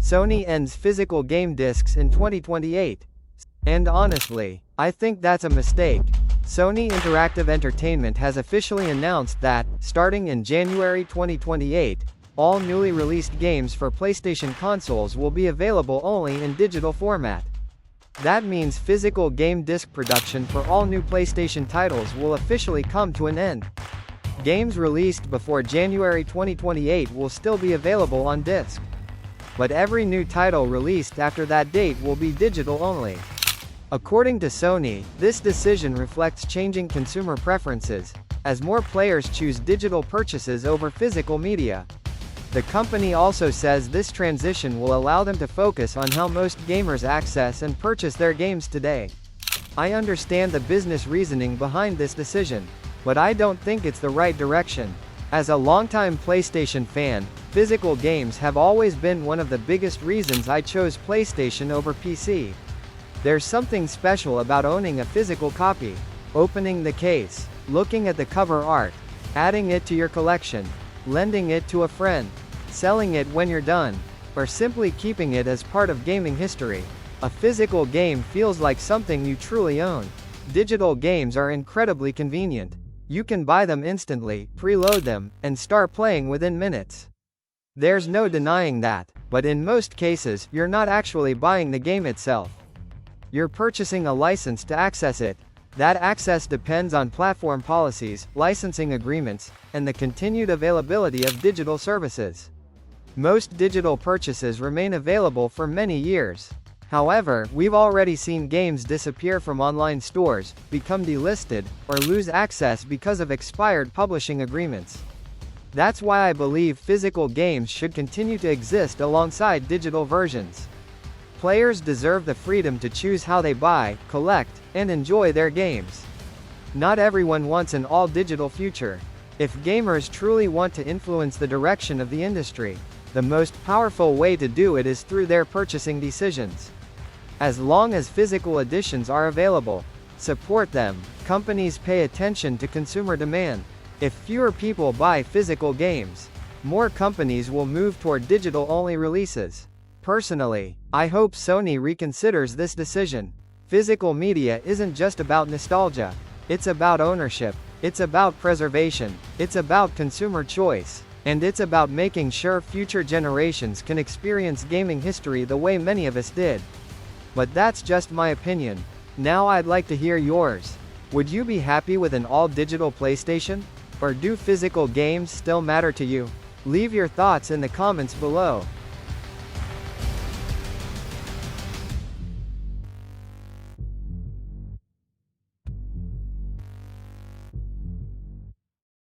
Sony ends physical game discs in 2028. And honestly, I think that's a mistake. Sony Interactive Entertainment has officially announced that, starting in January 2028, all newly released games for PlayStation consoles will be available only in digital format. That means physical game disc production for all new PlayStation titles will officially come to an end. Games released before January 2028 will still be available on disc. But every new title released after that date will be digital only. According to Sony, this decision reflects changing consumer preferences, as more players choose digital purchases over physical media. The company also says this transition will allow them to focus on how most gamers access and purchase their games today. I understand the business reasoning behind this decision, but I don't think it's the right direction. As a longtime PlayStation fan, physical games have always been one of the biggest reasons I chose PlayStation over PC. There's something special about owning a physical copy, opening the case, looking at the cover art, adding it to your collection, lending it to a friend, selling it when you're done, or simply keeping it as part of gaming history. A physical game feels like something you truly own. Digital games are incredibly convenient. You can buy them instantly, preload them, and start playing within minutes. There's no denying that, but in most cases, you're not actually buying the game itself. You're purchasing a license to access it. That access depends on platform policies, licensing agreements, and the continued availability of digital services. Most digital purchases remain available for many years. However, we've already seen games disappear from online stores, become delisted, or lose access because of expired publishing agreements. That's why I believe physical games should continue to exist alongside digital versions. Players deserve the freedom to choose how they buy, collect, and enjoy their games. Not everyone wants an all-digital future. If gamers truly want to influence the direction of the industry, the most powerful way to do it is through their purchasing decisions. As long as physical editions are available, support them. Companies pay attention to consumer demand. If fewer people buy physical games, more companies will move toward digital-only releases. Personally, I hope Sony reconsiders this decision. Physical media isn't just about nostalgia. It's about ownership. It's about preservation. It's about consumer choice. And it's about making sure future generations can experience gaming history the way many of us did. But that's just my opinion. Now I'd like to hear yours. Would you be happy with an all-digital PlayStation? Or do physical games still matter to you? Leave your thoughts in the comments below.